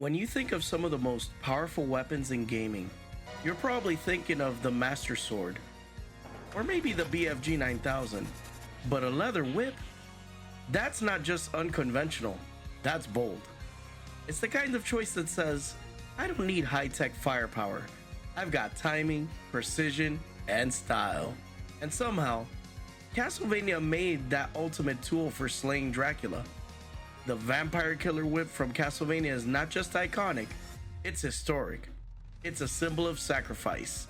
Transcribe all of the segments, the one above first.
When you think of some of the most powerful weapons in gaming, you're probably thinking of the Master Sword, or maybe the BFG 9000. But a leather whip? That's not just unconventional, that's bold. It's the kind of choice that says, I don't need high-tech firepower. I've got timing, precision, and style. And somehow, Castlevania made that ultimate tool for slaying Dracula. The vampire killer whip from Castlevania is not just iconic, it's historic. It's a symbol of sacrifice,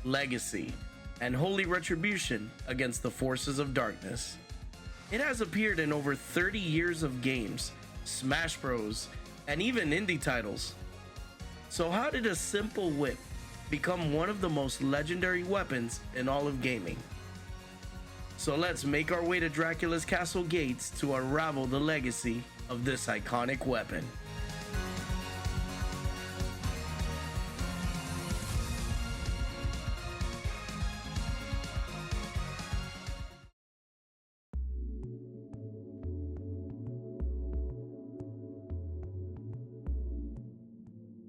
legacy, and holy retribution against the forces of darkness. It has appeared in over 30 years of games, Smash Bros, and even indie titles. So how did a simple whip become one of the most legendary weapons in all of gaming? So let's make our way to Dracula's castle gates to unravel the legacy of this iconic weapon.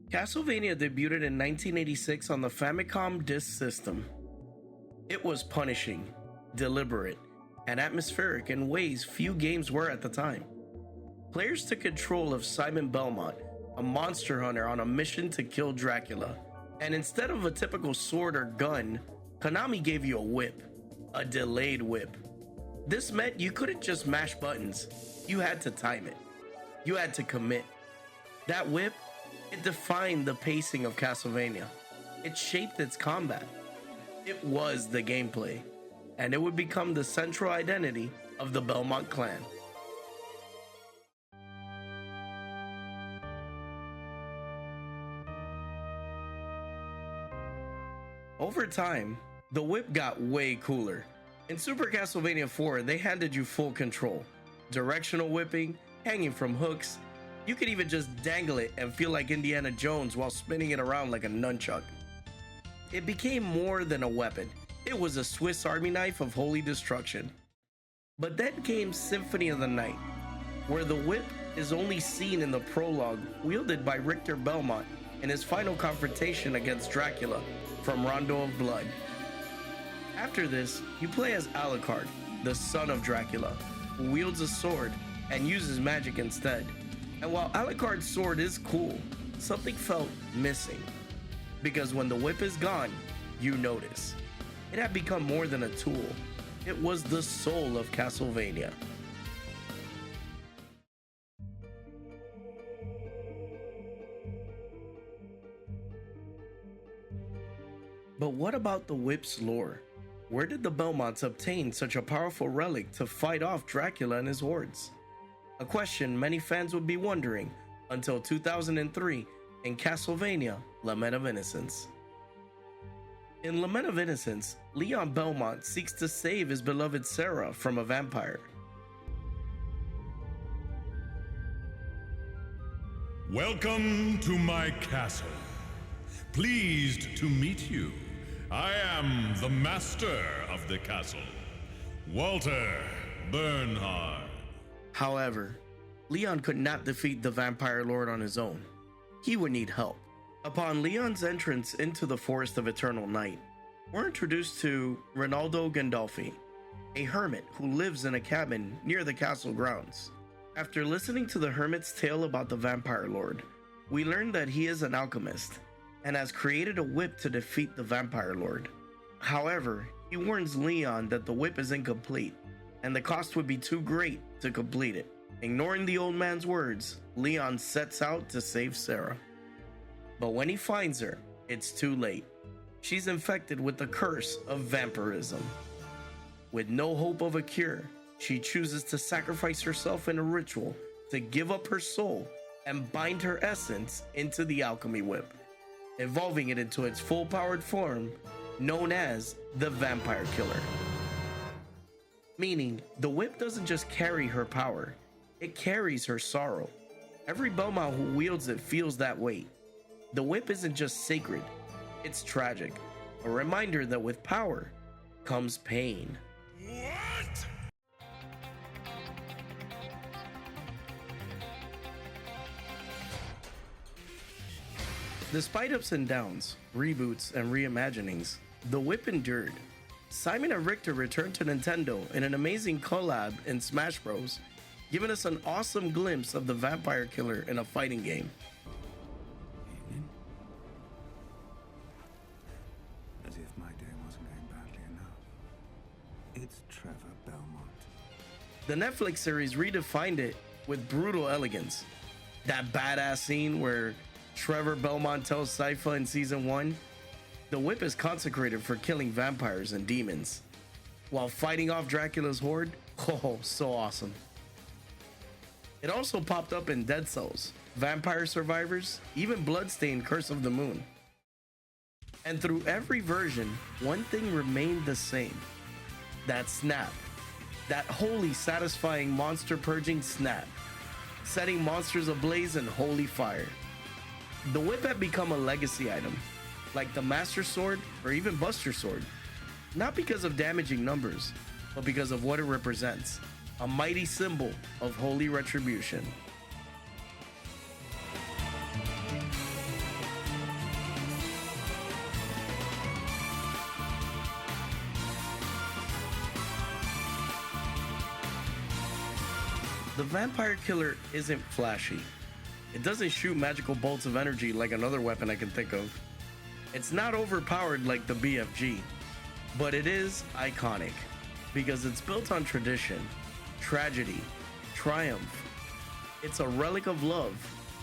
Castlevania debuted in 1986 on the Famicom Disk System. It was punishing, deliberate, and atmospheric in ways few games were at the time. Players took control of Simon Belmont, a monster hunter on a mission to kill Dracula, and instead of a typical sword or gun, Konami gave you a whip, a delayed whip. This meant you couldn't just mash buttons, you had to time it. You had to commit. That whip, it defined the pacing of Castlevania. It shaped its combat. It was the gameplay, and it would become the central identity of the Belmont clan. Over time, the whip got way cooler. In Super Castlevania 4, they handed you full control. Directional whipping, hanging from hooks. You could even just dangle it and feel like Indiana Jones while spinning it around like a nunchuck. It became more than a weapon. It was a Swiss Army knife of holy destruction. But then came Symphony of the Night, where the whip is only seen in the prologue wielded by Richter Belmont in his final confrontation against Dracula from Rondo of Blood. After this, you play as Alucard, the son of Dracula, who wields a sword and uses magic instead. And while Alucard's sword is cool, something felt missing. Because when the whip is gone, you notice. It had become more than a tool. It was the soul of Castlevania. But what about the whip's lore? Where did the Belmonts obtain such a powerful relic to fight off Dracula and his hordes? A question many fans would be wondering until 2003 in Castlevania Lament of Innocence. In Lament of Innocence, Leon Belmont seeks to save his beloved Sarah from a vampire. Welcome to my castle. Pleased to meet you. I am the master of the castle, Walter Bernhard. However, Leon could not defeat the Vampire Lord on his own. He would need help. Upon Leon's entrance into the Forest of Eternal Night, we're introduced to Rinaldo Gandolfi, a hermit who lives in a cabin near the castle grounds. After listening to the hermit's tale about the Vampire Lord, we learn that he is an alchemist and has created a whip to defeat the Vampire Lord. However, he warns Leon that the whip is incomplete and the cost would be too great to complete it. Ignoring the old man's words, Leon sets out to save Sarah. But when he finds her, it's too late. She's infected with the curse of vampirism. With no hope of a cure, she chooses to sacrifice herself in a ritual to give up her soul and bind her essence into the alchemy whip, evolving it into its full-powered form, known as the Vampire Killer. Meaning, the whip doesn't just carry her power, it carries her sorrow. Every Belmont who wields it feels that weight. The whip isn't just sacred, it's tragic. A reminder that with power comes pain. What? Despite ups and downs, reboots, and reimaginings, the whip endured. Simon and Richter returned to Nintendo in an amazing collab in Smash Bros., giving us an awesome glimpse of the vampire killer in a fighting game. Evening. As if my day wasn't going badly enough. It's Trevor Belmont. The Netflix series redefined it with brutal elegance. That badass scene where Trevor Belmont tells Sypha in season 1, the whip is consecrated for killing vampires and demons, while fighting off Dracula's horde. Oh, so awesome. It also popped up in Dead Cells, Vampire Survivors, even Bloodstained Curse of the Moon. And through every version, one thing remained the same. That snap. That wholly satisfying monster purging snap, setting monsters ablaze in holy fire. The whip had become a legacy item, like the Master Sword or even Buster Sword, not because of damaging numbers, but because of what it represents, a mighty symbol of holy retribution. The vampire killer isn't flashy. It doesn't shoot magical bolts of energy like another weapon I can think of. It's not overpowered like the BFG, but it is iconic because it's built on tradition, tragedy, triumph. It's a relic of love,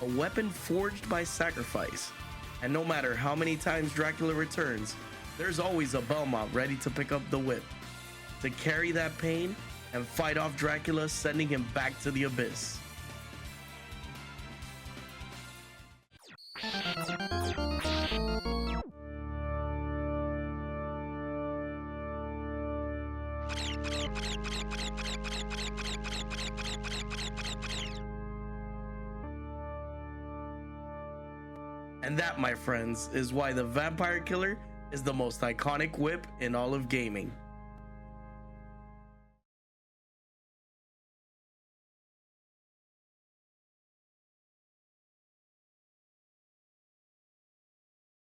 a weapon forged by sacrifice. And no matter how many times Dracula returns, there's always a Belmont ready to pick up the whip, to carry that pain and fight off Dracula, sending him back to the abyss. And that, my friends, is why the Vampire Killer is the most iconic whip in all of gaming.